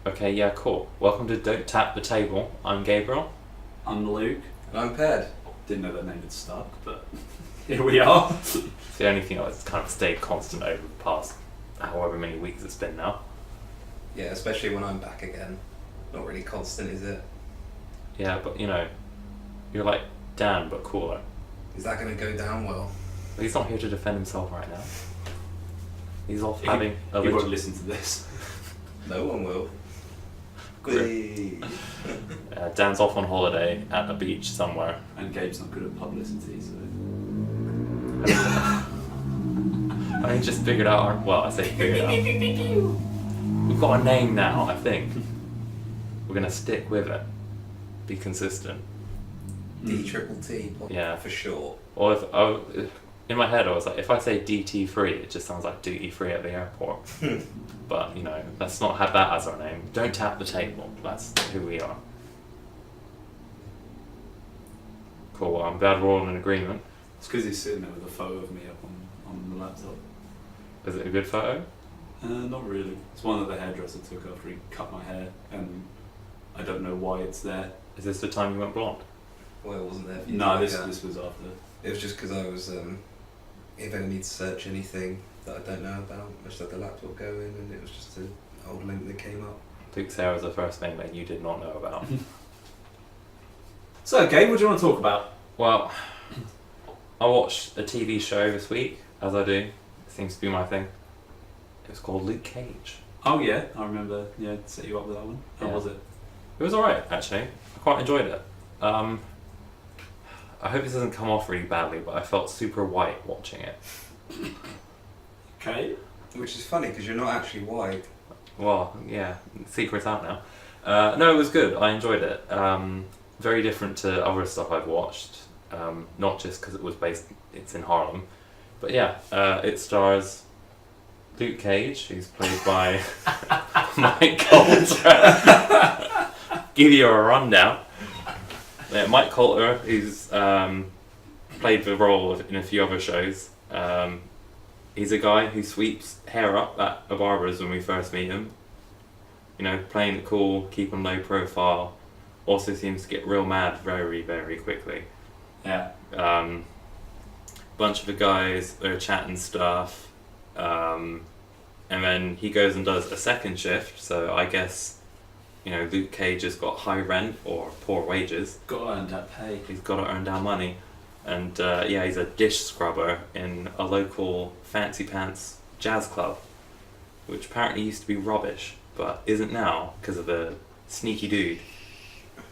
Okay, yeah, cool. Welcome to Don't Tap the Table. I'm Gabriel. I'm Luke. And I'm Ped. Didn't know that name had stuck, but here we are. It's the only thing that's kind of stayed constant over the past however many weeks it's been now. Yeah, especially when I'm back again. Not really constant, is it? Yeah, but you're like Dan, but cooler. Is that going to go down well? But he's not here to defend himself right now. He's off He having a won't listen to this. No one will. Great. Dan's off on holiday at a beach somewhere. And Gabe's not good at publicity, so... I just figured out I say figured out. We've got a name now, I think. We're going to stick with it. Be consistent. D-triple-T, Yeah. for sure. Or in my head I was like, if I say DT free, it just sounds like duty free at the airport. But, let's not have that as our name. Don't tap the table. That's who we are. Cool, well, I'm glad we're all in agreement. It's because he's sitting there with a photo of me up on the laptop. Is it a good photo? Not really. It's one that the hairdresser took after he cut my hair, and I don't know why it's there. Is this the time you went blonde? Well, it wasn't there for you. No, this was after. It was just because I was, if I need to search anything that I don't know about, I just had the laptop go in and it was just an old link that came up. Luke Sarah was the first name that you did not know about. So, Gabe, what do you want to talk about? Well, I watched a TV show this week, as I do. It seems to be my thing. It was called Luke Cage. Oh yeah, I remember. Yeah, set you up with that one. How was it? It was alright, actually. I quite enjoyed it. I hope this doesn't come off really badly, but I felt super white watching it. Okay. Which is funny because you're not actually white. Well, yeah, secret's out now. No, it was good. I enjoyed it. Very different to other stuff I've watched. Not just because it's in Harlem. But yeah, it stars Luke Cage, who's played by Mike Coulter. Give you a rundown. Yeah, Mike Coulter, who's played the role in a few other shows. He's a guy who sweeps hair up at a barber's when we first meet him. Playing it cool, keeping low profile. Also seems to get real mad very, very quickly. Yeah. Bunch of the guys, they're chatting stuff. And then he goes and does a second shift, so I guess Luke Cage has got high rent or poor wages. Got to earn that pay. He's got to earn down money. And he's a dish scrubber in a local fancy pants jazz club, which apparently used to be rubbish, but isn't now because of the sneaky dude.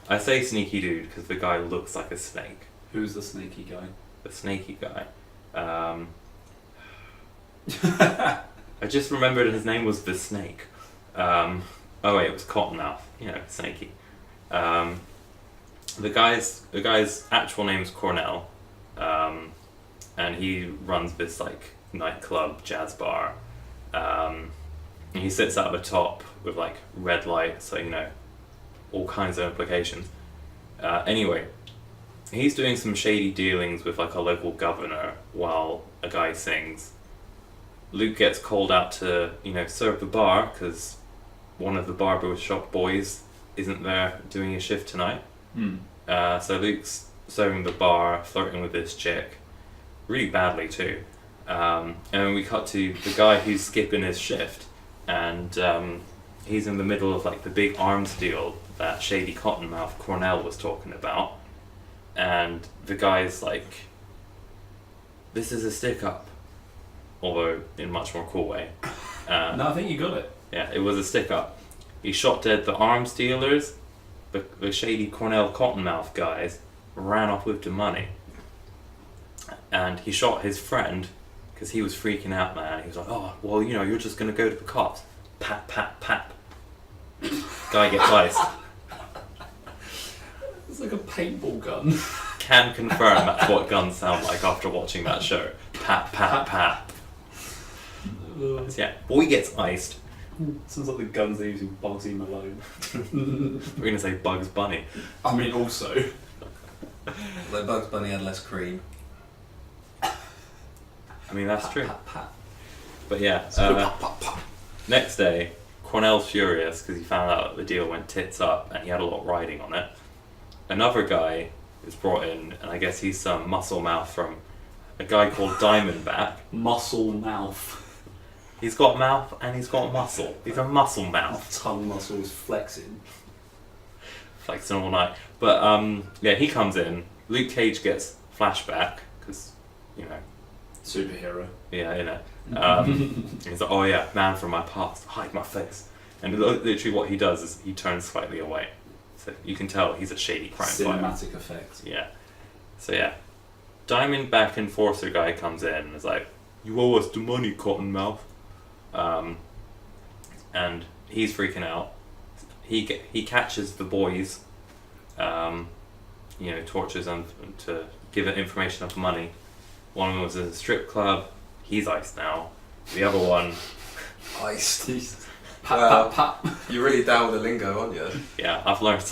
I say sneaky dude because the guy looks like a snake. Who's the sneaky guy? The snaky guy. I just remembered his name was the Snake. Oh wait, it was Cottonmouth. Snaky. The guy's actual name is Cornell, and he runs this nightclub jazz bar. And he sits at the top with red light, so all kinds of implications. Anyway, he's doing some shady dealings with a local governor while a guy sings. Luke gets called out to serve the bar because one of the barber shop boys isn't there doing his shift tonight. So Luke's serving the bar, flirting with this chick, really badly too. And then we cut to the guy who's skipping his shift, and he's in the middle of the big arms deal that shady Cottonmouth Cornell was talking about. And the guy's like, this is a stick up, although in a much more cool way. No, I think you got it. Yeah, it was a stick up. He shot dead the arms dealers, the shady Cornell Cottonmouth guys ran off with the money. And he shot his friend because he was freaking out, man. He was like, oh, well, you're just going to go to the cops. Pat, pat, pat. Guy gets iced. It's like a paintball gun. Can confirm that's what guns sound like after watching that show. Pat, pat, pat. Yeah, boy gets iced. Sounds like the guns they use in Bugsy Malone. We're going to say Bugs Bunny. I mean, also. Although Bugs Bunny had less cream. I mean, that's true. Pat, pat. But yeah, Pop, pop, pop. next day, Cornell's furious because he found out that the deal went tits up and he had a lot riding on it. Another guy is brought in, and I guess he's some muscle mouth from a guy called Diamondback. Muscle mouth. He's got mouth and he's got muscle. He's a muscle mouth. Tongue muscles flexing. Flexing all night. But yeah, he comes in. Luke Cage gets flashback because, Superhero. yeah. He's like, oh yeah, man from my past, hide my face. And literally what he does is he turns slightly away. So you can tell he's a shady crime fighter. Cinematic effect. Yeah. So yeah. Diamondback enforcer guy comes in and is like, you owe us the money, Cottonmouth. And he's freaking out. He catches the boys, tortures them to give it information of money. One of them was in a strip club. He's iced now. The other one... Iced. Pat, pat, pat. You're really down with the lingo, aren't you? Yeah, I've learned...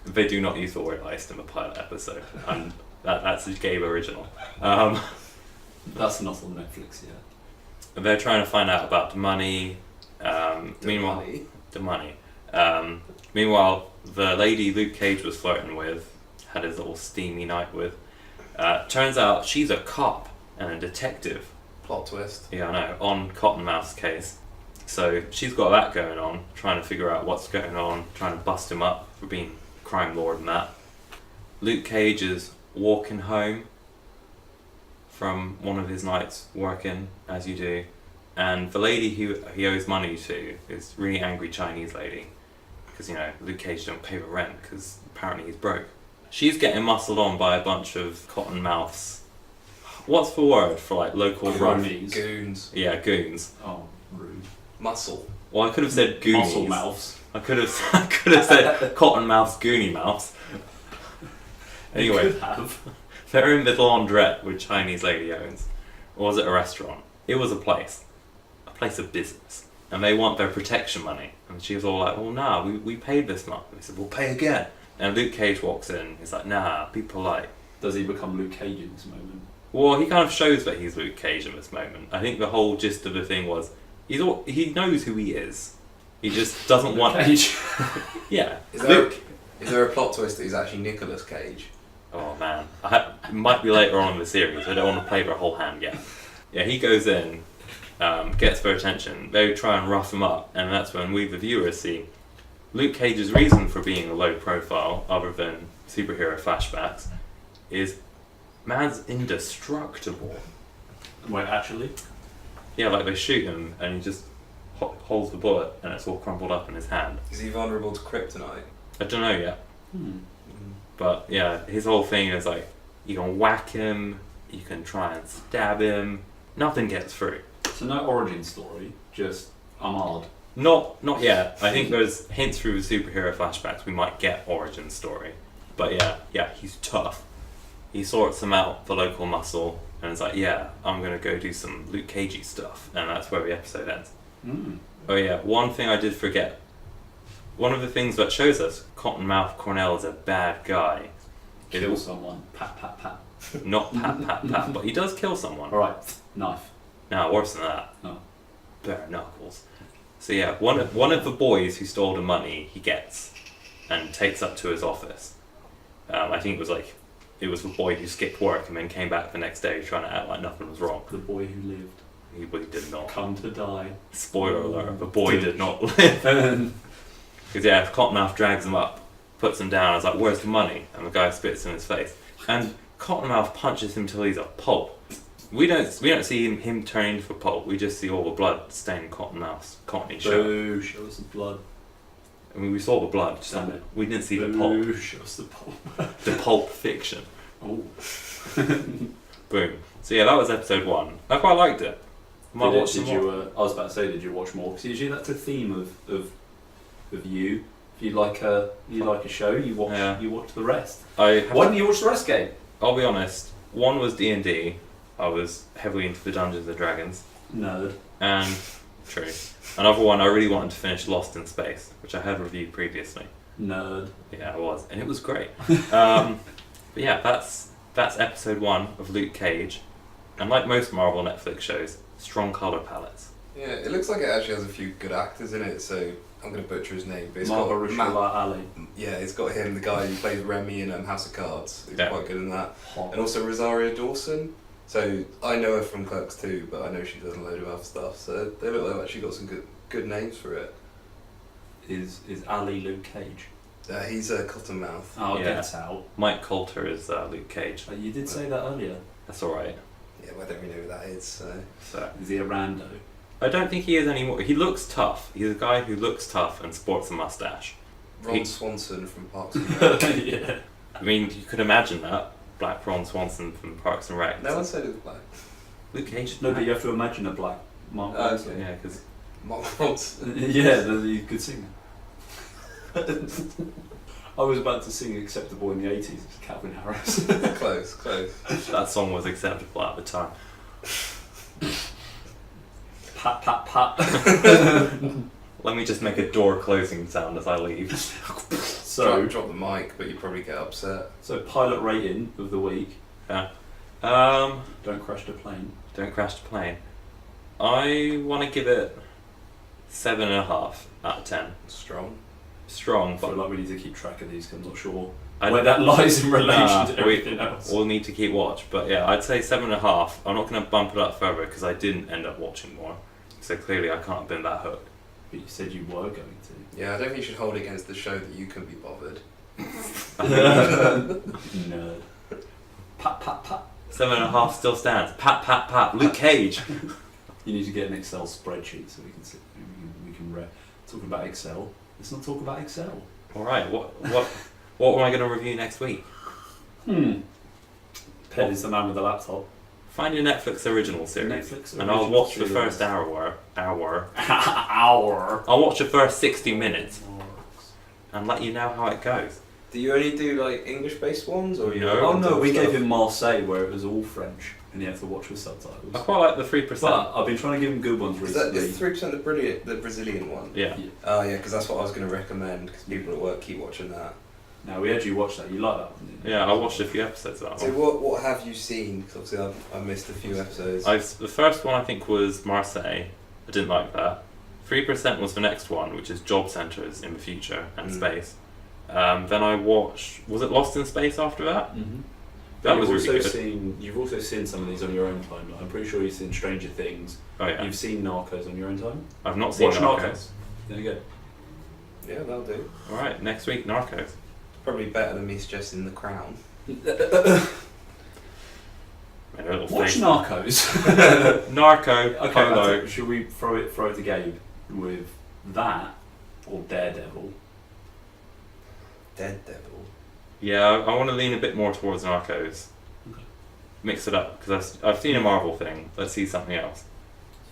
They do not use the word iced in the pilot episode. And that's a Gabe original. That's not on Netflix yet. They're trying to find out about the money. Meanwhile, the money. Meanwhile, the lady Luke Cage was flirting with, had his little steamy night with, turns out she's a cop and a detective. Plot twist. Yeah, I know, on Cottonmouth's case. So she's got that going on, trying to figure out what's going on, trying to bust him up for being a crime lord and that. Luke Cage is walking home from one of his nights working, as you do, and the lady who he owes money to is a really angry Chinese lady, because Luke Cage don't pay the rent because apparently he's broke. She's getting muscled on by a bunch of Cottonmouths. What's the word for like local Cronies. Goons. Yeah, goons. Oh, rude. Muscle. Well, I could have said goonies. Muscle mouths. I could have said Cottonmouths, goonie mouths. Anyway. You could have. They're in the laundrette which Chinese lady owns. Or was it a restaurant? It was a place of business. And they want their protection money. And she was all like, well, nah, we paid this month. And they said, we'll pay again. And Luke Cage walks in. He's like, nah, be polite. Does he become Luke Cage in this moment? Well, he kind of shows that he's Luke Cage in this moment. I think the whole gist of the thing was, he knows who he is. He just doesn't Luke want... Cage. Yeah. Is there a plot twist that he's actually Nicolas Cage? Oh man, it might be later on in the series. I don't want to play their whole hand yet. Yeah, he goes in, gets their attention. They try and rough him up, and that's when we, the viewers, see Luke Cage's reason for being a low profile, other than superhero flashbacks, is man's indestructible. Wait, actually? Yeah, like they shoot him, and he just holds the bullet, and it's all crumpled up in his hand. Is he vulnerable to kryptonite? I don't know yet. But yeah, his whole thing is like, you can whack him, you can try and stab him, nothing gets through. So no origin story, just I'm hard. Not yet. I think there's hints through the superhero flashbacks we might get origin story. But yeah, he's tough. He sorts them out, the local muscle, and it's like, yeah, I'm gonna go do some Luke Cagey stuff, and that's where the episode ends. Oh yeah, one thing I did forget. One of the things that shows us Cottonmouth Cornell is a bad guy. Kill someone. Pat, pat, pat. Not pat, but he does kill someone. Alright, knife. No, worse than that. Oh. Bare knuckles. So yeah, one of the boys who stole the money he gets and takes up to his office. I think it was the boy who skipped work and then came back the next day trying to act like nothing was wrong. The boy who lived. He did not. Come to die. Spoiler alert, the boy did not live. Because yeah, Cottonmouth drags him up, puts him down, and is like, where's the money? And the guy spits in his face. And Cottonmouth punches him till he's a pulp. We don't see him turn into a pulp, we just see all the blood staining Cottonmouth's cottony shirt. Boo, show us the blood. I mean, we saw the blood, Damn it. we didn't see the Boo, pulp. show us the pulp. The pulp fiction. Oh. Boom. So yeah, that was episode 1. I quite liked it. I was about to say, did you watch more? Because usually that's a theme of you. If you like a show, you watch the rest. Why didn't you watch the rest, Gabe? I'll be honest. One was D&D. I was heavily into the Dungeons and Dragons. Nerd. And true. Another one I really wanted to finish, Lost in Space, which I had reviewed previously. Nerd. Yeah, I was, and it was great. But yeah, that's episode 1 of Luke Cage. And like most Marvel Netflix shows, strong colour palettes. Yeah, it looks like it actually has a few good actors in it, so I'm going to butcher his name, but it's got Ali. Yeah, it's got him, the guy who plays Remy in House of Cards. He's quite good in that. Hot. And also Rosario Dawson. So I know her from Clerks 2, but I know she does a load of other stuff. So they look like they've actually got some good names for it. Is Ali Luke Cage? He's a Cottonmouth. Oh, Get Out. Mike Coulter is Luke Cage. You did say that earlier. That's alright. Yeah, well, I don't really know who that is, so... Is he a rando? I don't think he is anymore. He looks tough. He's a guy who looks tough and sports a mustache. Ron Swanson from Parks and Rec. Yeah. I mean, you could imagine that. Black Ron Swanson from Parks and Rec. No one said it was black. Luke Cage? No, but you have to imagine a black Mark Ronson. Okay. Yeah, because... Mark Ronson. Yeah, the good singer. I was about to sing Acceptable in the 80s, it's Calvin Harris. Close. that song was acceptable at the time. Pat, pat, pat. Let me just make a door closing sound as I leave. So drop the mic, but you probably get upset. So pilot rating of the week. Yeah. Don't crash the plane. Don't crash the plane. I want to give it 7.5 out of 10. Strong, I but feel like we need to keep track of these because I'm not sure I where that lies in relation to everything else. We'll need to keep watch, but yeah, I'd say 7.5. I'm not going to bump it up further because I didn't end up watching more. So clearly I can't have been that hooked. But you said you were going to. Yeah, I don't think you should hold it against the show that you couldn't be bothered. Nerd. Pat, pat, pat. 7.5 still stands. Pat, pat, pat. Luke Cage. You need to get an Excel spreadsheet so we can talking about Excel. Let's not talk about Excel. All right. What am I going to review next week? Pen is the man with the laptop. Find your Netflix original series, and I'll watch the first hour. Hour. I'll watch the first 60 minutes, and let you know how it goes. Do you only do like English-based ones, or No. Oh no, we gave him Marseille where it was all French, and he had to watch with subtitles. I quite like the 3%. But I've been trying to give him good ones recently. Is 3% the Brazilian one? Yeah. Oh yeah, because that's what I was going to recommend. Because people at work keep watching that. Now we had you watch that. You like that one, didn't you? Yeah, I watched a few episodes of that So one. what have you seen? Because obviously I missed a few episodes. The first one I think was Marseille. I didn't like that. 3% was the next one, which is job centres in the future and space. Then I watched. Was it Lost in Space after that? Mm-hmm. That was also really good. You've also seen some of these on your own time. Like, I'm pretty sure you've seen Stranger Things. Oh yeah. You've seen Narcos on your own time. I've not seen Watch Narcos. There you go. Yeah, that'll do. All right, next week Narcos. Probably better than me suggesting The Crown. Watch Narcos. Narco. Okay, Polo. should we throw it to Gabe with that or Daredevil? Daredevil. Yeah, I want to lean a bit more towards Narcos. Okay. Mix it up because I've seen a Marvel thing. Let's see something else.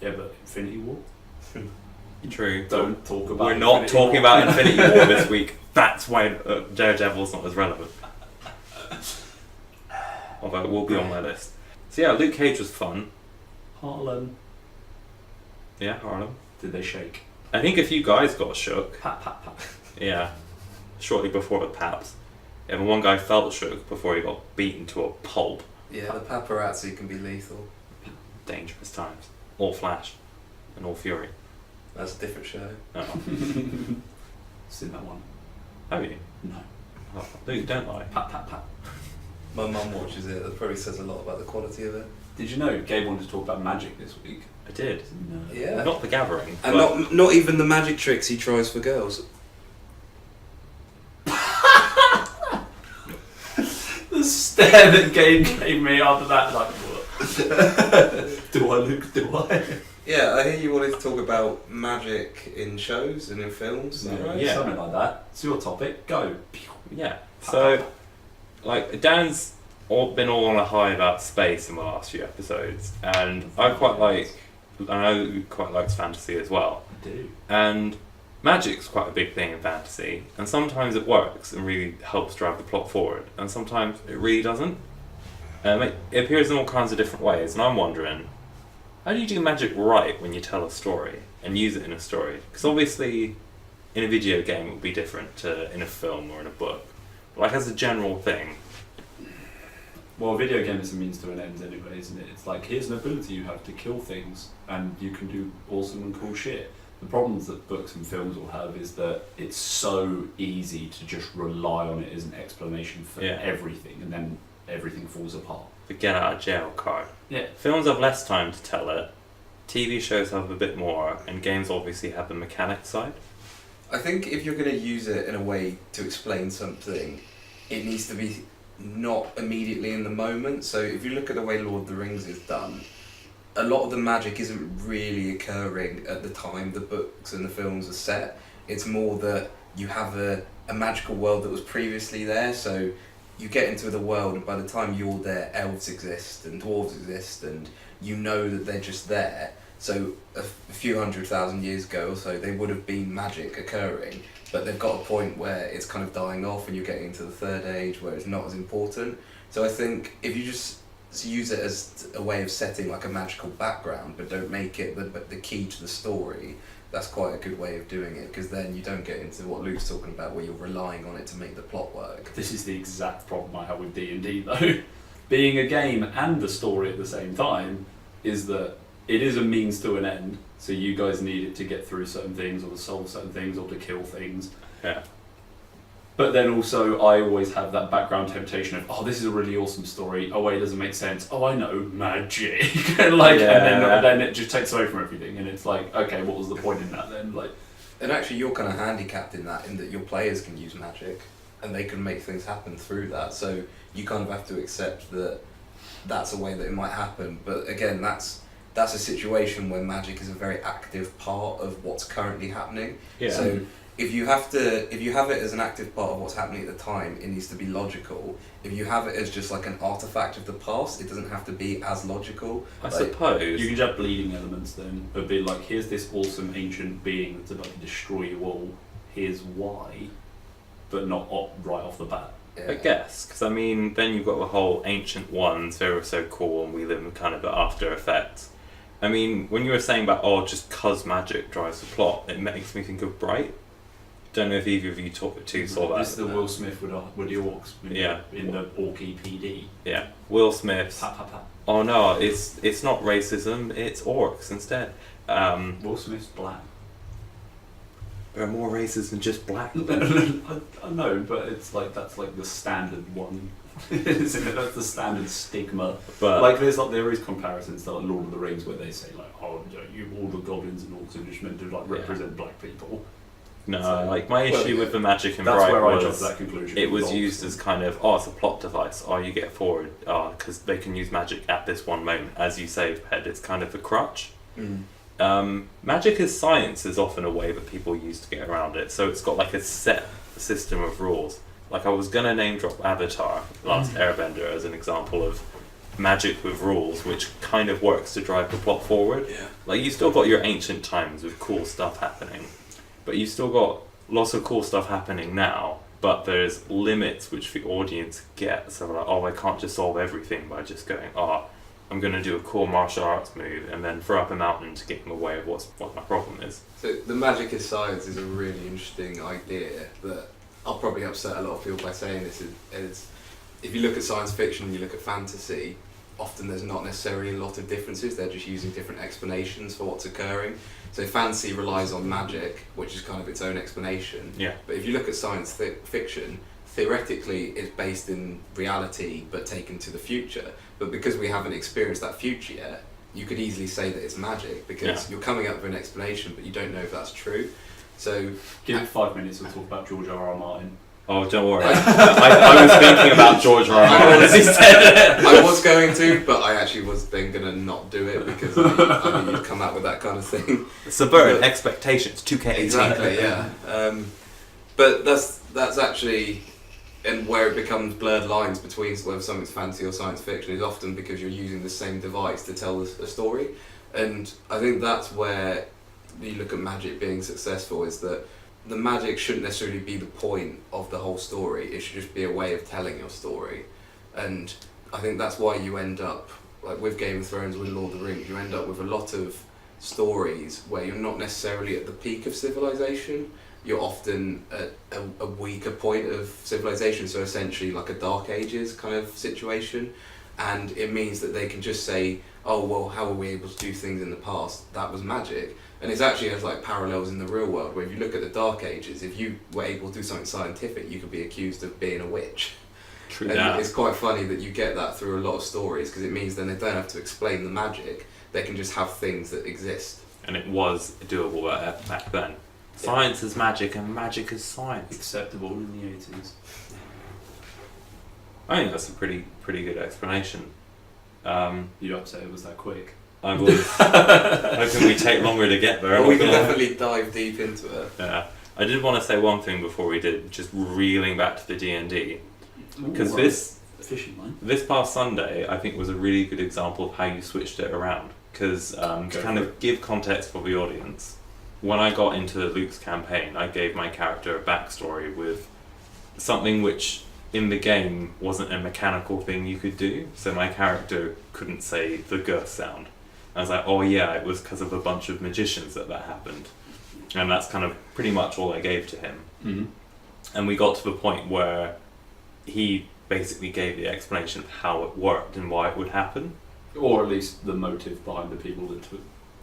Yeah, but Infinity War. True. Don't talk about. We're not talking about Infinity War this week. That's why Daredevil's not as relevant. Although it will be on my list. So yeah, Luke Cage was fun. Harlem. Yeah, Harlem. Did they shake? I think a few guys got shook. Pat, pat, pat. Yeah. Shortly before the Paps. Yeah, but one guy felt shook before he got beaten to a pulp. Yeah, the paparazzi can be lethal. Dangerous times. All Flash. And all Fury. That's a different show. Oh. Seen that one? Have you? No. Oh, Luke, don't lie. Pat, pat, pat. My mum watches it. That probably says a lot about the quality of it. Did you know Gabe wanted to talk about magic this week? I did. No. Yeah. Not the Gathering. And but not even the magic tricks he tries for girls. The stare that Gabe gave me after that, like, what? Do I, Luke? Do I? Yeah, I hear you wanted to talk about magic in shows and in films. Is that right? Yeah. Something like that. It's your topic. Go. yeah. So, like, Dan's been all on a high about space in the last few episodes, and I know he quite likes fantasy as well. I do. And magic's quite a big thing in fantasy, and sometimes it works and really helps drive the plot forward, and sometimes it really doesn't. It appears in all kinds of different ways, and I'm wondering, how do you do magic right when you tell a story and use it in a story? Because obviously, in a video game it would be different to in a film or in a book. But like as a general thing, Well, a video game is a means to an end anyway, isn't it? It's like, here's an ability you have to kill things, and you can do awesome and cool shit. The problems that books and films will have is that it's so easy to just rely on it as an explanation for everything, and then everything falls apart. The get out of jail card. Yeah. Films have less time to tell it, TV shows have a bit more, and games obviously have the mechanic side. I think if you're going to use it in a way to explain something, it needs to be not immediately in the moment. So if you look at the way Lord of the Rings is done, a lot of the magic isn't really occurring at the time the books and the films are set. It's more that you have a magical world that was previously there, so you get into the world, and by the time you're there, elves exist and dwarves exist, and you know that they're just there. So a few 100,000 years ago or so, they would have been magic occurring, but they've got a point where it's kind of dying off, and you're getting into the third age where it's not as important. So I think if you just use it as a way of setting like a magical background, but don't make it the key to the story, that's quite a good way of doing it, because then you don't get into what Luke's talking about, where you're relying on it to make the plot work. This is the exact problem I have with D&D though. Being a game and a story at the same time is that it is a means to an end, so you guys need it to get through certain things, or to solve certain things, or to kill things. Yeah. But then also, I always have that background temptation of, oh, this is a really awesome story. Oh wait, it doesn't make sense. Oh, I know, magic. And then it just takes away from everything, and it's like, okay, what was the point in that then? Like, and actually, you're kind of handicapped in that your players can use magic, and they can make things happen through that. So you kind of have to accept that that's a way that it might happen. But again, that's a situation where magic is a very active part of what's currently happening. Yeah. So if you have it as an active part of what's happening at the time, it needs to be logical. If you have it as just like an artifact of the past, it doesn't have to be as logical. I suppose. You can just have bleeding elements then, but be like, here's this awesome ancient being that's about to destroy you all, here's why, but not right off the bat. Yeah. I guess, because I mean, then you've got the whole ancient ones, they were so cool, and we live in kind of the after effects. I mean, when you were saying about, just cause magic drives the plot, it makes me think of Bright. Don't know if either of you saw that. This is the Will Smith with the orcs in the Orky PD. Yeah, Will Smith's. Pa, pa, pa. Oh no, it's not racism, it's orcs instead. Will Smith's black. There are more races than just black. I know, but it's like that's like the standard one. Isn't it? That's the standard stigma. But like there is comparisons to like Lord of the Rings where they say like, oh, you all the goblins and orcs are just meant to like represent black people. No, so, my issue with the magic in Bright was where I jumped to that conclusion. It was used as kind of it's a plot device. You get forward because they can use magic at this one moment, as you say, Ped. It's kind of a crutch. Magic as science is often a way that people use to get around it. So it's got like a set system of rules. Like I was gonna name drop Avatar, Last Airbender, as an example of magic with rules, which kind of works to drive the plot forward. Yeah. Like you still got your ancient times with cool stuff happening. But you've still got lots of cool stuff happening now, but there's limits which the audience get. So like, I can't just solve everything by just going, I'm going to do a cool martial arts move and then throw up a mountain to get in the way of what my problem is. So the magic is science is a really interesting idea that I'll probably upset a lot of people by saying this. Is if you look at science fiction and you look at fantasy, often there's not necessarily a lot of differences. They're just using different explanations for what's occurring. So fantasy relies on magic, which is kind of its own explanation. Yeah. But if you look at science fiction, theoretically it's based in reality but taken to the future. But because we haven't experienced that future yet, you could easily say that it's magic because you're coming up with an explanation but you don't know if that's true. So give it 5 minutes and talk about George R.R. Martin. Oh, don't worry. I was thinking about George R.R. Martin as he said it. I was going to, but I actually was then going to not do it because I knew you'd come out with that kind of thing. Subverted expectations, 2K18. Exactly, yeah. But that's actually, and where it becomes blurred lines between whether something's fantasy or science fiction is often because you're using the same device to tell a story. And I think that's where you look at magic being successful, is that the magic shouldn't necessarily be the point of the whole story. It should just be a way of telling your story. And I think that's why you end up, like with Game of Thrones, with Lord of the Rings, you end up with a lot of stories where you're not necessarily at the peak of civilization, you're often at a weaker point of civilization, so essentially like a Dark Ages kind of situation, and it means that they can just say, oh well, how were we able to do things in the past? That was magic. And it's actually has like parallels in the real world, where if you look at the Dark Ages, if you were able to do something scientific, you could be accused of being a witch. True And that. it's quite funny that you get that through a lot of stories, because it means then they don't have to explain the magic, they can just have things that exist. And it was doable back then. Science is magic and magic is science. Acceptable in the 80s. I think that's a pretty good explanation. You're upset it was that quick. I was hoping we take longer to get there. Well, we can definitely dive deep into it. Yeah. I did want to say one thing before we did, just reeling back to the D&D. Because Ooh, this fishing line. This past Sunday, I think, was a really good example of how you switched it around. Because to kind of give context for the audience, when I got into Luke's campaign, I gave my character a backstory with something which in the game wasn't a mechanical thing you could do. So my character couldn't say the G sound. I was like, oh yeah, it was because of a bunch of magicians that happened. And that's kind of pretty much all I gave to him. Mm-hmm. And we got to the point where he basically gave the explanation of how it worked and why it would happen. Or at least the motive behind the people that took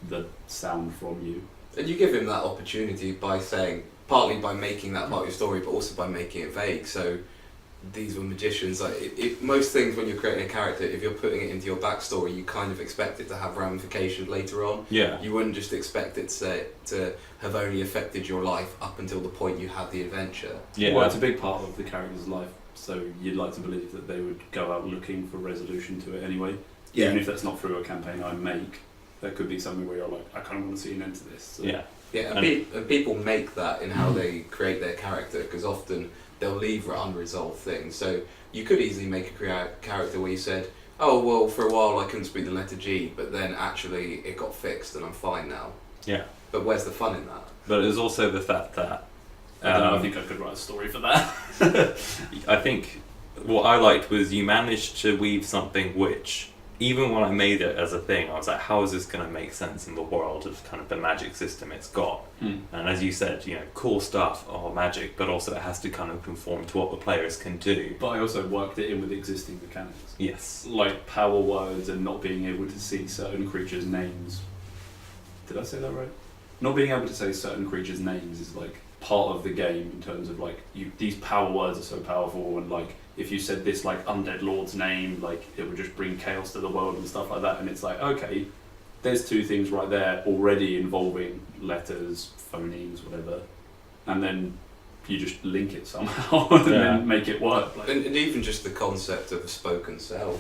the sound from you. And you give him that opportunity by saying, partly by making that part of your story, but also by making it vague. So these were magicians. Like most things when you're creating a character, if you're putting it into your backstory, you kind of expect it to have ramifications later on. Yeah. You wouldn't just expect it to have only affected your life up until the point you had the adventure. Yeah. Well, it's a big part of the character's life, so you'd like to believe that they would go out looking for resolution to it anyway. Yeah. Even if that's not through a campaign I make, that could be something where you're like, I kind of want to see an end to this. So. Yeah. Yeah, and people make that in how they create their character, because often they'll leave unresolved things. So you could easily make a character where you said, oh, well, for a while I couldn't speak the letter G, but then actually it got fixed and I'm fine now. Yeah. But where's the fun in that? But it was also the fact that I don't know, I think I could write a story for that. I think what I liked was you managed to weave something which, even when I made it as a thing, I was like, how is this going to make sense in the world of kind of the magic system it's got? And as you said, cool stuff, magic, but also it has to kind of conform to what the players can do. But I also worked it in with existing mechanics. Yes. Like power words and not being able to see certain creatures' names. Did I say that right? Not being able to say certain creatures' names is like part of the game in terms of like these power words are so powerful, and like if you said this like undead lord's name, like it would just bring chaos to the world and stuff like that. And it's like, okay, there's two things right there already involving letters, phonemes, whatever, and then you just link it somehow and then make it work. Like, and even just the concept of a spoken spell.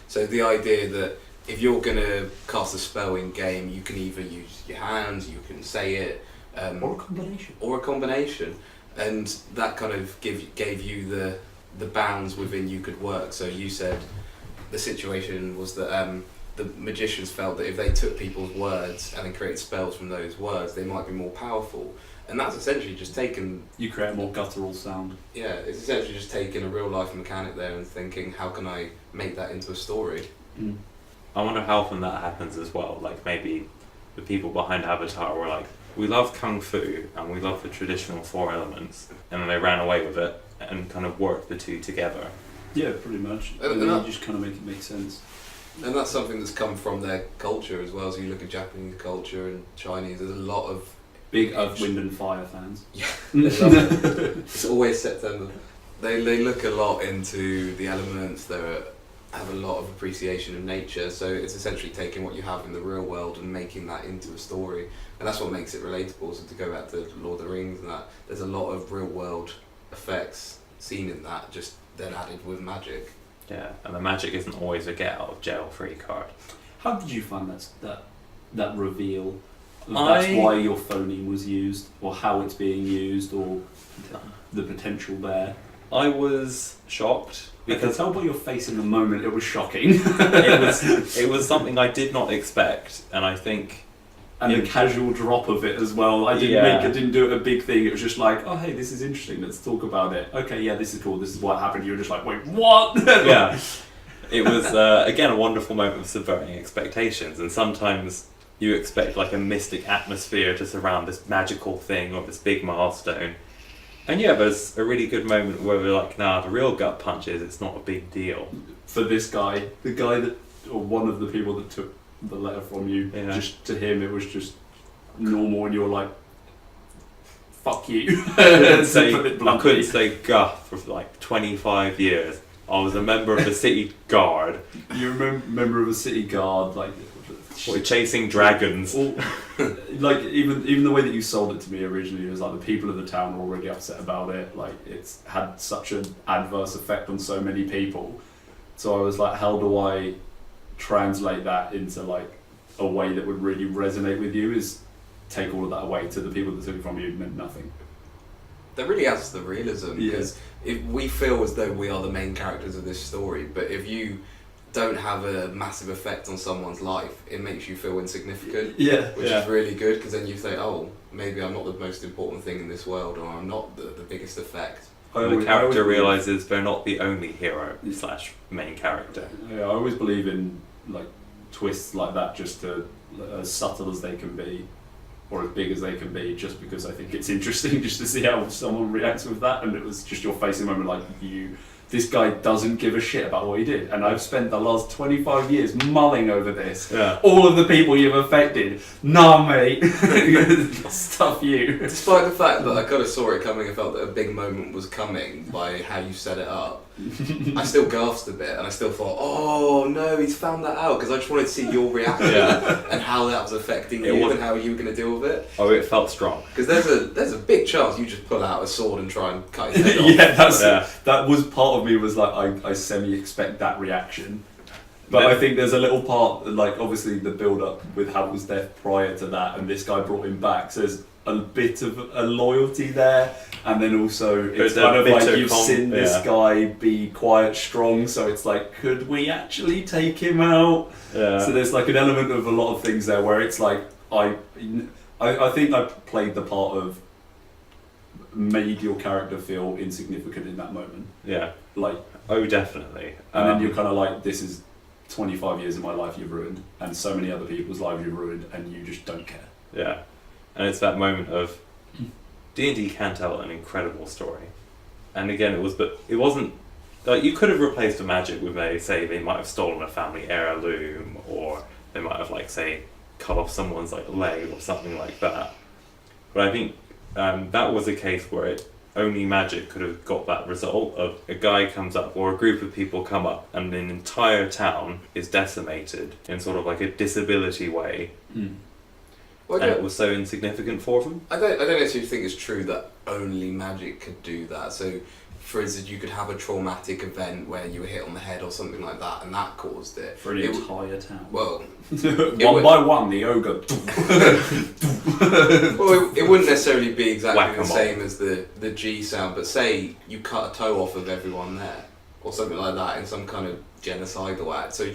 So the idea that if you're going to cast a spell in game, you can either use your hands, you can say it, or a combination, and that kind of gave you the bounds within you could work. So you said the situation was that the magicians felt that if they took people's words and then created spells from those words, they might be more powerful. And that's essentially just taken... You create a more guttural sound. Yeah, it's essentially just taking a real life mechanic there and thinking, how can I make that into a story? I wonder how often that happens as well. Like maybe the people behind Avatar were like, we love Kung Fu and we love the traditional 4 elements, and then they ran away with it and kind of worked the two together. Yeah, pretty much. And you just kind of make it make sense. And that's something that's come from their culture as well. So you look at Japanese culture and Chinese, there's a lot of... Big Earth, Wind and Fire fans. Yeah, they love it. It's always September. They look a lot into the elements, they have a lot of appreciation of nature, so it's essentially taking what you have in the real world and making that into a story. And that's what makes it relatable. So to go back to Lord of the Rings and that, there's a lot of real world effects seen in that, just then added with magic. Yeah, and the magic isn't always a get out of jail free card. How did you find that reveal? That's why your phoneme was used, or how it's being used, or the potential there. I was shocked I can tell by your face in the moment it was shocking. it was something I did not expect, and I think... And the casual drop of it as well. I didn't do it a big thing. It was just like, oh hey, this is interesting, let's talk about it. Okay, yeah, this is cool, this is what happened. You were just like, wait, what? Yeah. It was, again, a wonderful moment of subverting expectations, and sometimes you expect like a mystic atmosphere to surround this magical thing or this big milestone. And yeah, there's a really good moment where we're like, nah, the real gut punch is it's not a big deal. For this guy, the guy that, or one of the people that took the letter from you, Yeah. just to him it was just normal, and you're like, fuck you. I couldn't say guff for like 25 years. I was a member of the city guard. You remember member of a city guard, like We're chasing dragons. like even the way that you sold it to me originally was like the people of the town were already upset about it. Like it's had such an adverse effect on so many people. So I was like, how do I translate that into like a way that would really resonate with you? Is take all of that away. To the people that took it from you, it meant nothing. That really adds to the realism, Yeah. because if we feel as though we are the main characters of this story, but if you don't have a massive effect on someone's life, it makes you feel insignificant, Yeah. which is really good, because then you say, oh, maybe I'm not the most important thing in this world, or I'm not the biggest effect. The character realizes they're not the only hero / main character. Yeah, I always believe in like twists like that, just to as subtle as they can be, or as big as they can be, just because I think it's interesting just to see how someone reacts with that. And it was just your face in the moment, like this guy doesn't give a shit about what he did, and I've spent the last 25 years mulling over this. Yeah. All of the people you've affected, nah mate, stuff you. Despite the fact that I kind of saw it coming, I felt that a big moment was coming by how you set it up. I still gasped a bit, and I still thought, oh no, he's found that out, because I just wanted to see your reaction and how that was affecting you and how you were going to deal with it. Oh, it felt strong. Because there's a big chance you just pull out a sword and try and cut his head off. That was part of me, was like I semi-expect that reaction. But I think there's a little part, like obviously the build-up with Havel's death prior to that, and this guy brought him back, so there's a bit of a loyalty there, and then also it's kind of like you've seen this guy be quiet, strong, so it's like, could we actually take him out? Yeah. So there's like an element of a lot of things there where it's like, I think I played the part of made your character feel insignificant in that moment. Yeah. Like, oh, definitely. And then you're kind of like, this is 25 years of my life you've ruined, and so many other people's lives you've ruined, and you just don't care. Yeah. And it's that moment of D&D can tell an incredible story. And again, it wasn't like you could have replaced the magic with say they might have stolen a family heirloom, or they might have like say cut off someone's like leg or something like that. But I think that was a case where only magic could have got that result of a guy comes up or a group of people come up and an entire town is decimated in sort of like a disability way. Well, And it was so insignificant for them. I don't necessarily think it's true that only magic could do that. So, for instance, you could have a traumatic event where you were hit on the head or something like that, and that caused it. For an entire town. Well, one by one, the ogre. well, it wouldn't necessarily be exactly Whack-a-mole. the same as the G sound, but say you cut a toe off of everyone there, or something like that, in some kind of genocidal act. So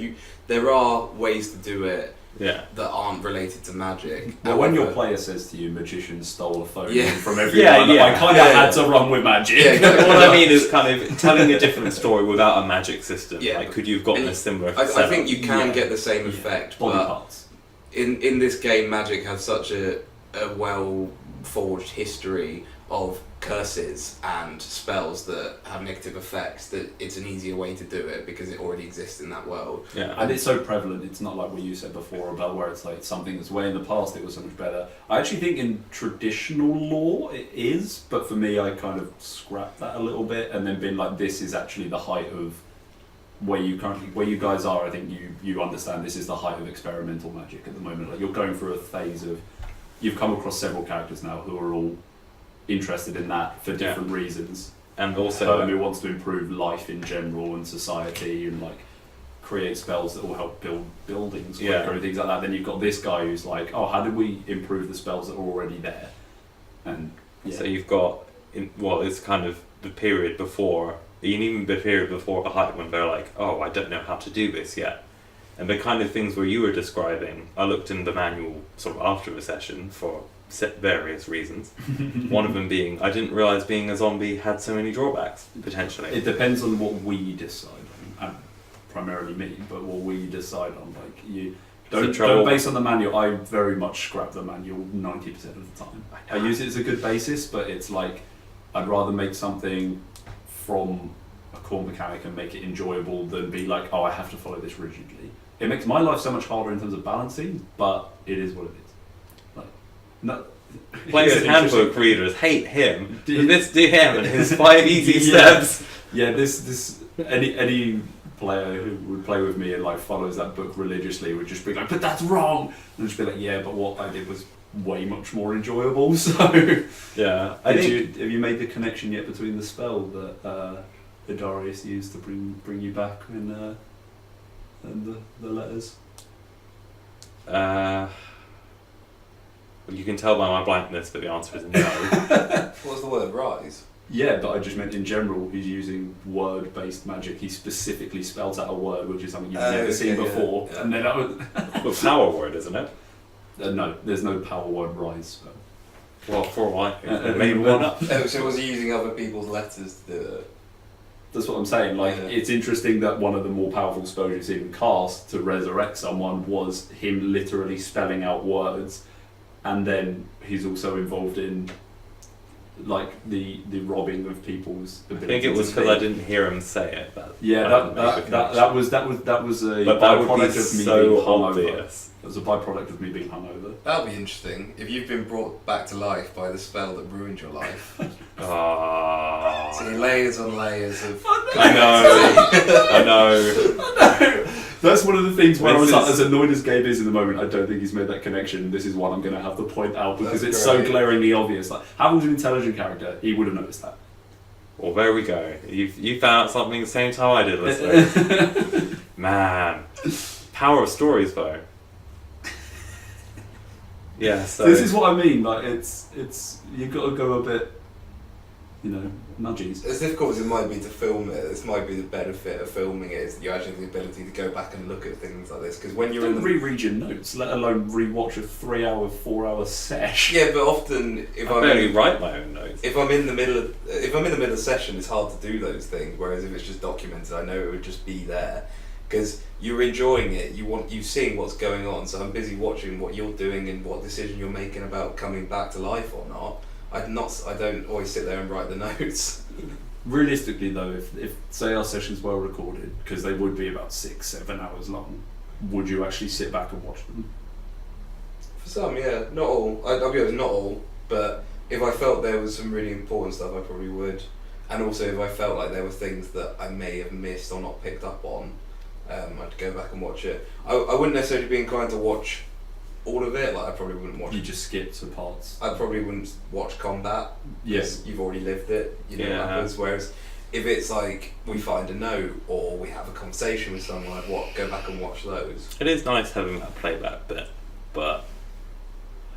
there are ways to do it that aren't related to magic. Well, when your player says to you, magicians stole a phone from everyone, Yeah. I kind of had to run with magic. Yeah, exactly. What I mean is kind of telling a different story without a magic system. Yeah. Like, could you have gotten And a similar I setup? think you can get the same effect, Body but parts. in this game, magic has such a well-forged history of curses and spells that have negative effects that it's an easier way to do it because it already exists in that world. Yeah. And it's so prevalent, it's not like what you said before about where it's like something that's way in the past, it was so much better. I actually think in traditional lore it is, but for me I kind of scrapped that a little bit and then been like, this is actually the height of where you guys are. I think you understand this is the height of experimental magic at the moment. Like you're going through a phase of, you've come across several characters now who are all interested in that for different reasons, and also who wants to improve life in general and society and like create spells that will help build buildings quicker and things like that. Then you've got this guy who's like, oh, how do we improve the spells that are already there? And so you've got it's kind of the period before, even the period before the height when they're like, oh, I don't know how to do this yet. And the kind of things where you were describing, I looked in the manual sort of after the session for various reasons. One of them being, I didn't realise being a zombie had so many drawbacks, potentially. it depends on what we decide on, and primarily me, but what we decide on. Like Don't base on the manual. I very much scrap the manual 90% of the time. I use it as a good basis, but it's like I'd rather make something from a core mechanic and make it enjoyable than be like, oh, I have to follow this rigidly. It makes my life so much harder in terms of balancing, but it is what it is. Like, no. Players' handbook readers hate him. This DM and his 5 easy steps. Yeah, this any player who would play with me and like follows that book religiously would just be like, but that's wrong, and just be like, yeah, but what I did was way much more enjoyable. So yeah, have you made the connection yet between the spell that Hidarius used to bring you back and the letters? Well, you can tell by my blankness, but the answer is no. What's the word? Rise? Yeah, but I just meant in general, he's using word-based magic. He specifically spells out a word, which is something you've never seen before. Yeah. And then Well, power word, isn't it? No, there's no power word rise spell. Well, for what? Made one up. So was he using other people's letters to do it? That's what I'm saying. Like, it's interesting that one of the more powerful spells you've seen cast to resurrect someone was him literally spelling out words, and then he's also involved in like the robbing of people's abilities. I think it was because I didn't hear him say it. That was a but that would be so obvious. It was a byproduct of me being hungover. That'll be interesting. If you've been brought back to life by the spell that ruined your life. See, layers on layers of... I know. That's one of the things where I was like, as annoyed as Gabe is in the moment, I don't think he's made that connection. This is what I'm going to have to point out because it's so glaringly obvious. Like, Harold's an intelligent character. He would have noticed that. Well, there we go. You found out something the same time I did, listening. Man. Power of stories, though. Yeah, so... This is what I mean. Like, it's you've got to go a bit, nudgies. As difficult as it might be to film it, this might be the benefit of filming it, is you actually have the ability to go back and look at things like this. Because when you're reread your notes, let alone rewatch a 3-hour, 4-hour sesh. Yeah, but often I barely write my own notes. If I'm in the middle of a session, it's hard to do those things. Whereas if it's just documented, I know it would just be there. Because you're enjoying it, you're seeing what's going on. So I'm busy watching what you're doing and what decision you're making about coming back to life or not. I don't always sit there and write the notes. Realistically, though, if say our sessions were recorded, because they would be about 6-7 hours long, would you actually sit back and watch them? For some, yeah, not all. I'll be honest, not all. But if I felt there was some really important stuff, I probably would. And also, if I felt like there were things that I may have missed or not picked up on, I'd go back and watch it. I wouldn't necessarily be inclined to watch all of it. Like, I probably wouldn't watch. You just skip to parts. I probably wouldn't watch combat. Yes, you've already lived it. You know what happens. Whereas if it's like we find a note or we have a conversation with someone, I'd go back and watch those. It is nice having that playback bit, but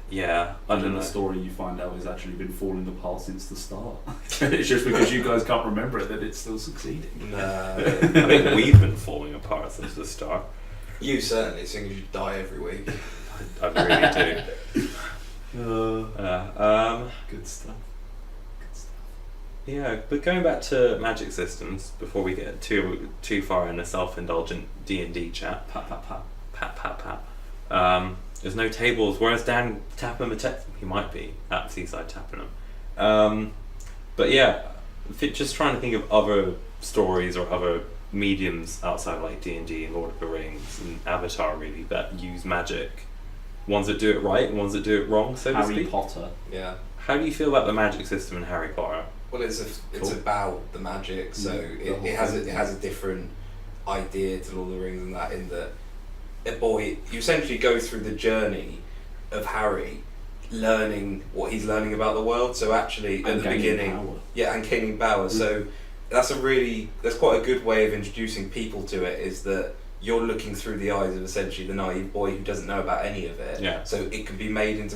yeah, and then the story you find out has actually been falling apart since the start. It's just because you guys can't remember it that it's still succeeding. Nah, I think we've been falling apart since the start. You certainly, seeing as you die every week. I really do. Good stuff. Yeah, but going back to magic systems before we get too far in a self-indulgent D&D chat. Pat. There's no tables, whereas Dan Tapham, he might be at Seaside Tappenham. But yeah, just trying to think of other stories or other mediums outside of like D&D and Lord of the Rings and Avatar really that use magic. Ones that do it right and ones that do it wrong, so to speak. Harry Potter. Yeah. How do you feel about the magic system in Harry Potter? Well, it's about the magic, so it has a different idea to Lord of the Rings and that, in that you essentially go through the journey of Harry learning what he's learning about the world. So actually at the beginning, and gaining power. So that's quite a good way of introducing people to it, is that you're looking through the eyes of essentially the naive boy who doesn't know about any of it. Yeah. So it can be made into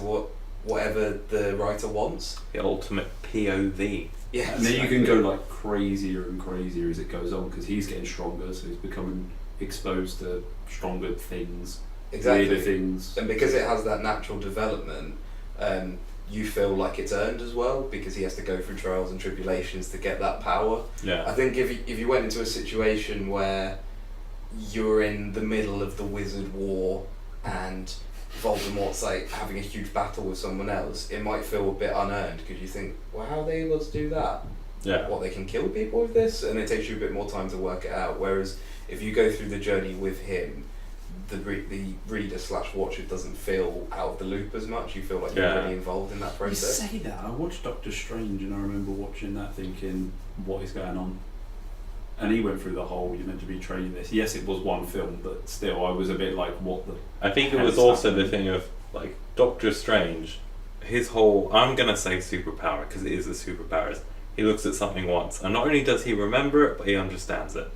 whatever the writer wants. The ultimate POV. Yeah. And then you can go like crazier and crazier as it goes on, because he's getting stronger, so he's becoming exposed to stronger things, weirder things. And because it has that natural development, you feel like it's earned as well, because he has to go through trials and tribulations to get that power. Yeah. I think if you went into a situation where you're in the middle of the wizard war and Voldemort's like having a huge battle with someone else, it might feel a bit unearned because you think, well, how are they able to do that? Yeah. What, they can kill people with this? And it takes you a bit more time to work it out. Whereas if you go through the journey with him, the reader / watcher doesn't feel out of the loop as much. You feel like you're really involved in that process. You say that. I watched Doctor Strange and I remember watching that thinking, what is going on? And he went through the whole, you're meant to be training this. Yes, it was one film, but still I was a bit like, what the... I think it was also the thing of, like, Doctor Strange, his whole, I'm going to say superpower, because it is a superpower. He looks at something once, and not only does he remember it, but he understands it.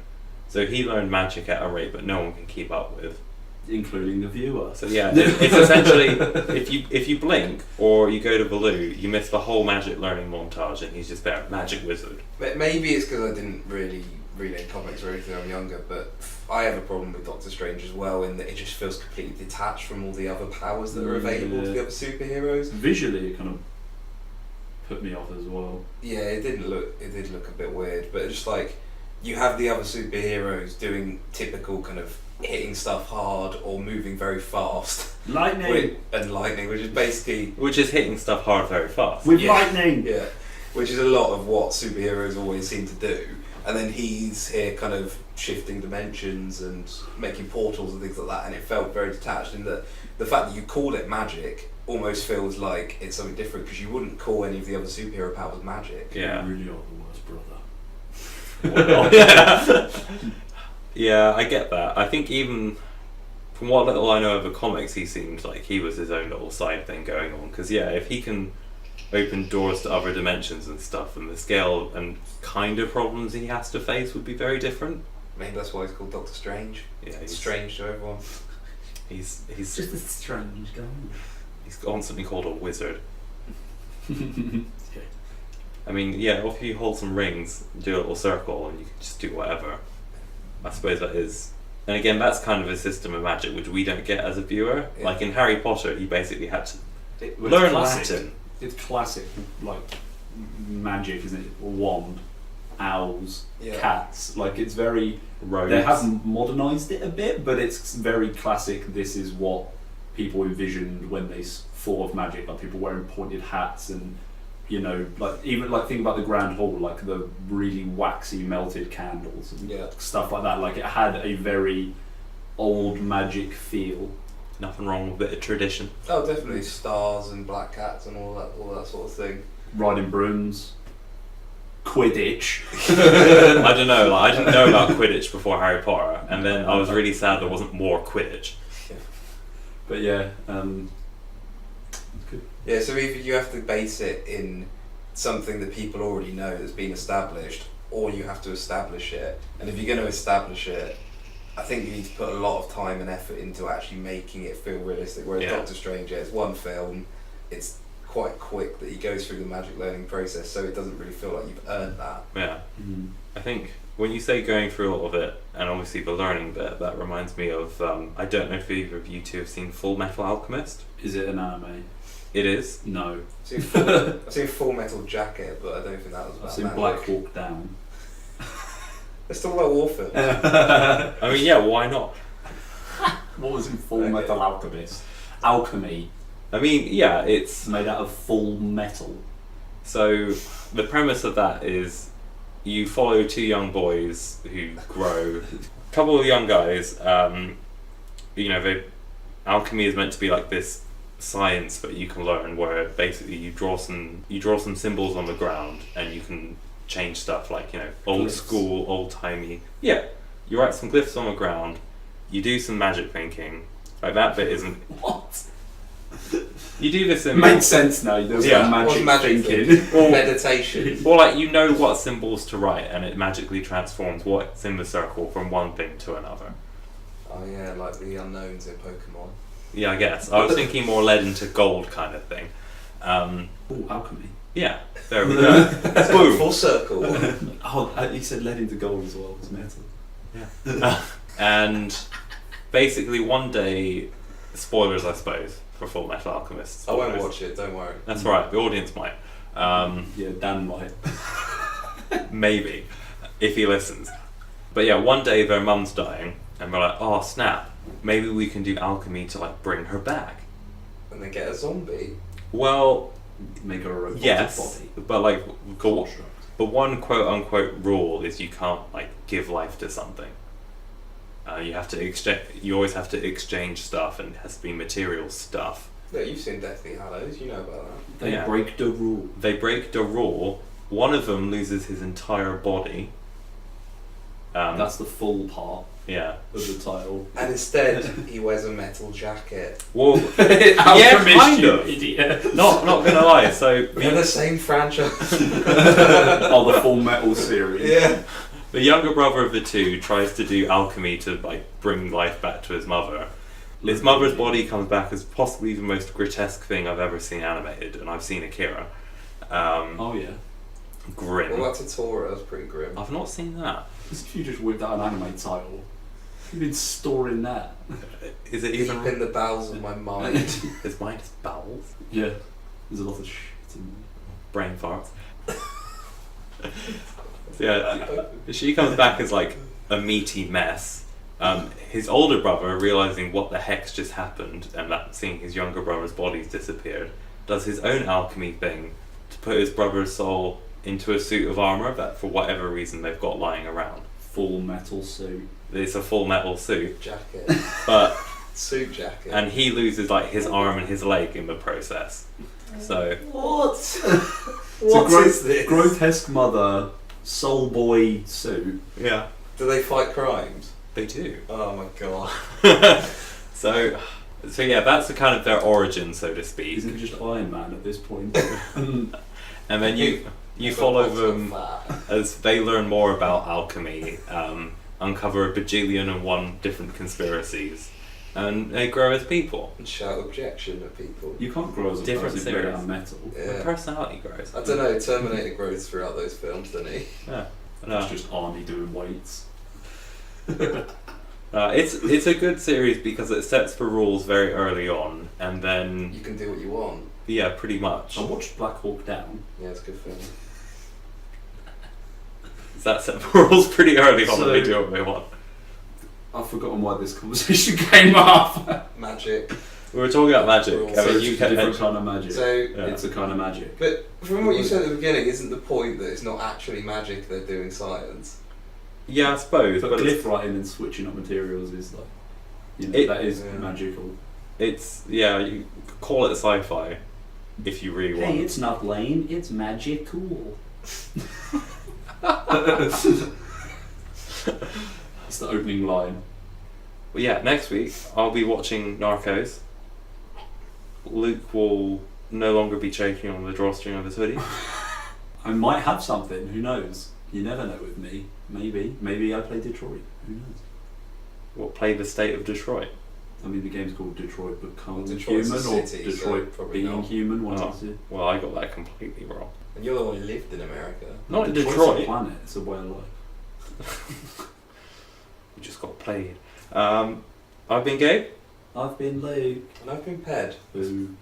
So he learned magic at a rate that no one can keep up with. Including the viewer. So yeah, it's essentially, if you blink, or you go to Baloo, you miss the whole magic learning montage, and he's just there, magic wizard. Maybe it's because I didn't really read any comics or anything when I was younger, but I have a problem with Doctor Strange as well, in that it just feels completely detached from all the other powers that are available to the other superheroes. Visually, it kind of put me off as well. Yeah, it did look a bit weird, but it's just like, you have the other superheroes doing typical kind of hitting stuff hard or moving very fast. Lightning! Lightning, which is basically... Which is hitting stuff hard very fast. With lightning! Yeah, which is a lot of what superheroes always seem to do. And then he's here kind of shifting dimensions and making portals and things like that, and it felt very detached. And the fact that you call it magic almost feels like it's something different, because you wouldn't call any of the other superhero powers magic. Yeah. You really are the worst brother. Yeah. Yeah, I get that. I think even from what little I know of the comics, he seemed like he was his own little side thing going on. Because yeah, if he can open doors to other dimensions and stuff, and the scale and kind of problems he has to face would be very different. Maybe that's why he's called Doctor Strange. Yeah, it's strange to everyone. He's just a strange guy. He's constantly called a wizard. Okay. I mean, yeah, if you hold some rings, do a little circle, and you can just do whatever. I suppose that is, and again, that's kind of a system of magic which we don't get as a viewer. Yeah. Like in Harry Potter, he basically had to learn Latin. It's classic, like magic, isn't it? Wand, owls, cats. Like it's very. Robes. They have modernised it a bit, but it's very classic. This is what people envisioned when they thought of magic. Like people wearing pointed hats and. You know, like even like think about the Grand Hall, like the really waxy melted candles and stuff like that. Like it had a very old magic feel. Nothing wrong with a bit of tradition. Oh, definitely stars and black cats and all that sort of thing. Riding brooms, Quidditch. I don't know. Like, I didn't know about Quidditch before Harry Potter, and then I was really sad there wasn't more Quidditch. But yeah. Yeah, so either you have to base it in something that people already know that's been established, or you have to establish it. And if you're going to establish it, I think you need to put a lot of time and effort into actually making it feel realistic. Whereas Doctor Strange, it's one film, it's quite quick that he goes through the magic learning process, so it doesn't really feel like you've earned that. Yeah. Mm-hmm. I think when you say going through all of it, and obviously the learning bit, that reminds me of, I don't know if either of you two have seen Full Metal Alchemist. Is it an anime? It is? No. I've seen Full Metal Jacket, but I don't think that was about I've seen magic. Black Hawk Down. Let's talk about war films. I mean, yeah, why not? What was in Full Metal Alchemist? Alchemy. I mean, yeah, it's made out of full metal. So the premise of that is you follow two young boys who grow. A couple of young guys, you know, alchemy is meant to be like this science that you can learn where basically you draw some symbols on the ground and you can change stuff, like, you know, old school, old timey. Yeah, you write some glyphs on the ground, you do some magic thinking. Like that bit isn't. What? You do this in. Makes sense now. There's magic thinking. Or meditation. Or like you know what symbols to write and it magically transforms what's in the circle from one thing to another. Oh yeah, like the unknowns in Pokemon. Yeah, I guess. I was thinking more lead into gold kind of thing. Oh, alchemy. Yeah, there we go. Boom. Full circle. Oh, you said lead into gold as well. It's metal. Yeah. And basically one day, spoilers I suppose, for Full Metal Alchemist. Spoilers. I won't watch it, don't worry. That's right, the audience might. Yeah, Dan might. Maybe, if he listens. But yeah, one day their mum's dying, and they're like, oh snap, maybe we can do alchemy to like bring her back. And they get a zombie. Well, Make her a robotic yes, body. but like Construct. the one quote unquote rule is you can't like give life to something. You have to exchange. You always have to exchange stuff, and it has to be material stuff. Yeah, you've seen Deathly Hallows, you know about that. They Yeah. break the rule. They break the rule. One of them loses his entire body. That's the full part Yeah. of the title. And instead, he wears a metal jacket. Well, Alchemist, kind you of. idiot. not gonna lie. So They're the same franchise. Oh, the Full Metal series. Yeah. the younger brother of the two tries to do alchemy to like bring life back to his mother. His mother's body comes back as possibly the most grotesque thing I've ever seen animated, and I've seen Akira. Oh yeah. Grim. Well, that's a Torah, that's pretty grim. I've not seen that. As if you just whipped out an anime title. You've been storing that. Is it Deep even? in the bowels of my mind. His mind is bowels. Yeah. There's a lot of shit in Brain farts. So, yeah, she comes back as like a meaty mess. His older brother, realizing what the heck's just happened and that seeing his younger brother's body's disappeared, does his own alchemy thing to put his brother's soul into a suit of armor that, for whatever reason, they've got lying around. Full Metal suit. It's a full metal suit, Jacket. but Suit jacket. and he loses like his arm and his leg in the process. So What? It's What a is this? grotesque mother, soul boy suit. yeah, Do they fight crimes? they do. Oh my god. So yeah, that's the kind of their origin, so to speak. Isn't it just Iron Man at this point? And then you follow them as they learn more about alchemy, uncover a bajillion and one different conspiracies, and they grow as people. And shout objection at people. You can't grow as a Different person if you're series. around metal. Their Yeah. personality grows. I don't know, Terminator grows throughout those films, doesn't he? Yeah. It's just Arnie doing weights. It's a good series because it sets the rules very early on, and then You can do what you want. yeah, pretty much. I watched Black Hawk Down. Yeah, it's a good film. That set the rules pretty early on, and they So- do what they want. I've forgotten why this conversation came up. Magic. We were talking about magic. Rules. I So mean, it's you a different can. kind of magic. So, Yeah. It's a kind of magic. but from what you said at the beginning, isn't the point that it's not actually magic, they're doing science? Yeah, I suppose, But but glyph writing and switching up materials is like, you know, It- that is Yeah. magical. it's yeah. You call it sci-fi if you really want. Hey, it's not lame, it's magical. It's the opening line. Well, yeah, next week I'll be watching Narcos. Luke will no longer be choking on the drawstring of his hoodie. I might have something, who knows? You never know with me. Maybe I play Detroit. Who knows? Will play the state of Detroit. I mean, the game's called Detroit Become Detroit's Human, a or city, so Detroit probably Being not. Human, one Oh. of the two. Well, I got that completely wrong. And you're the one who lived in America. Not in Detroit's Detroit. a planet, it's a way of life. We just got played. I've been Gabe. I've been Luke. And I've been Ped. Boo.